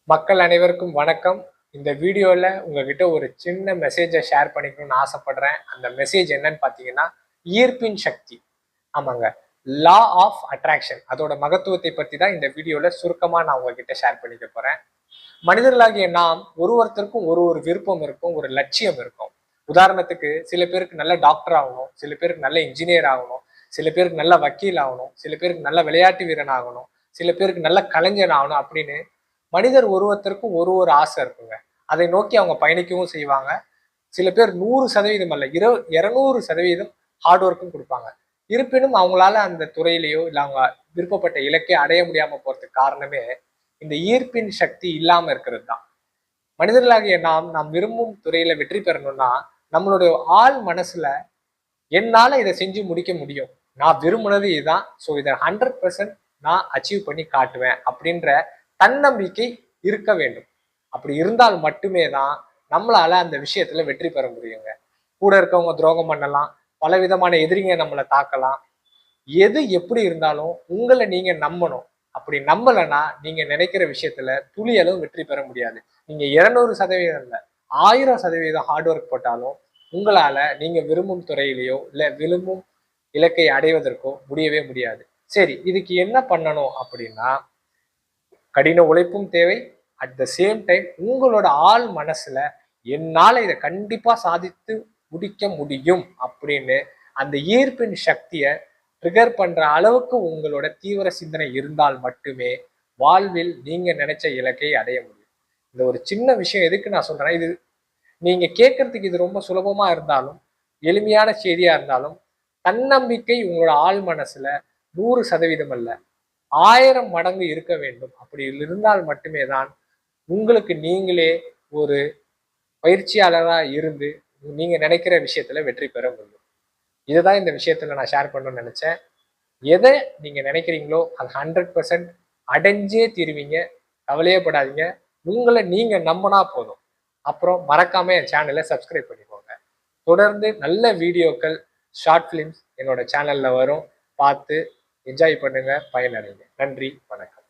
மக்கள் அனைவருக்கும் வணக்கம். இந்த வீடியோல உங்ககிட்ட ஒரு சின்ன மெசேஜை ஷேர் பண்ணிக்கணும்னு ஆசைப்படுறேன். அந்த மெசேஜ் என்னன்னு பார்த்தீங்கன்னா, ஈர்ப்பின் சக்தி. ஆமாங்க. லா ஆஃப் அட்ராக்ஷன் அதோட மகத்துவத்தை பத்தி தான் இந்த வீடியோல சுருக்கமா நான் உங்ககிட்ட ஷேர் பண்ணிக்க போறேன். மனிதர்களாகிய நாம் ஒருத்தருக்கும் ஒரு விருப்பம் இருக்கும், ஒரு லட்சியம் இருக்கும். உதாரணத்துக்கு சில பேருக்கு நல்ல டாக்டர் ஆகணும், சில பேருக்கு நல்ல இன்ஜினியர் ஆகணும், சில பேருக்கு நல்ல வக்கீல் ஆகணும், சில பேருக்கு நல்ல விளையாட்டு வீரன் ஆகணும், சில பேருக்கு நல்ல கலைஞன் ஆகணும் அப்படின்னு மனிதர் ஒருத்தருக்கும் ஒரு ஆசை இருக்குங்க. அதை நோக்கி அவங்க பயணிக்கவும் செய்வாங்க. சில பேர் 100% அல்ல, 200% ஹார்ட் ஒர்க்கும் கொடுப்பாங்க. இருப்பினும் அவங்களால அந்த துறையிலேயோ இல்ல அவங்க விருப்பப்பட்ட இலக்கை அடைய முடியாம போறதுக்கு காரணமே இந்த ஈர்ப்பின் சக்தி இல்லாம இருக்கிறது தான். மனிதர்களாகிய நாம் விரும்பும் துறையில வெற்றி பெறணும்னா நம்மளுடைய ஆள் மனசுல என்னால இதை செஞ்சு முடிக்க முடியும், நான் விரும்புனது இதுதான், ஸோ இதை 100% நான் அச்சீவ் பண்ணி காட்டுவேன் அப்படின்ற தன்னம்பிக்கை இருக்க வேண்டும். அப்படி இருந்தால் மட்டுமே தான் நம்மளால அந்த விஷயத்துல வெற்றி பெற முடியுங்க. கூட இருக்கவங்க துரோகம் பண்ணலாம், பல விதமான எதிரிங்க நம்மளை தாக்கலாம். எது எப்படி இருந்தாலும் உங்களை நீங்க நம்பணும். அப்படி நம்பலைன்னா நீங்க நினைக்கிற விஷயத்துல துளி அளவு வெற்றி பெற முடியாது. நீங்க 200% இல்ல, 1000% ஹார்ட் ஒர்க் போட்டாலும் உங்களால நீங்க விரும்பும் துறையிலேயோ இல்ல விரும்பும் இலக்கை அடைவதற்கோ முடியவே முடியாது. சரி, இதுக்கு என்ன பண்ணணும் அப்படின்னா, கடின உழைப்பும் தேவை. அட் த சேம் டைம் உங்களோட ஆள் மனசுல என்னால இதை கண்டிப்பா சாதித்து முடிக்க முடியும் அப்படின்னு அந்த ஈர்ப்பின் சக்தியை ட்ரிகர் பண்ற அளவுக்கு உங்களோட தீவிர சிந்தனை இருந்தால் மட்டுமே வாழ்வில் நீங்க நினைச்ச இலக்கை அடைய முடியும். இந்த ஒரு சின்ன விஷயம் எதுக்கு நான் சொல்றேன்னா, இது நீங்க கேட்கறதுக்கு இது ரொம்ப சுலபமா இருந்தாலும், எளிமையான செய்தியா இருந்தாலும், தன்னம்பிக்கை உங்களோட ஆள் மனசுல 100% அல்ல, 1000 மடங்கு இருக்க வேண்டும். அப்படி இருந்தால் மட்டுமே தான் உங்களுக்கு நீங்களே ஒரு பயிற்சியாளரா இருந்து நீங்க நினைக்கிற விஷயத்துல வெற்றி பெற முடியும். இதுதான் இந்த விஷயத்துல நான் ஷேர் பண்ணணும்னு நினைச்சேன். எதை நீங்க நினைக்கிறீங்களோ அது 100% அடைஞ்சே தீருவீங்க. கவலையே படாதீங்க. உங்களை நீங்க நம்பினா போதும். அப்புறம் மறக்காம என் சேனலை சப்ஸ்கிரைப் பண்ணிக்கோங்க. தொடர்ந்து நல்ல வீடியோக்கள், ஷார்ட் பிலிம்ஸ் என்னோட சேனல்ல வரும். பார்த்து என்ஜாய் பண்ணுங்க, பயனடைங்க. நன்றி, வணக்கம்.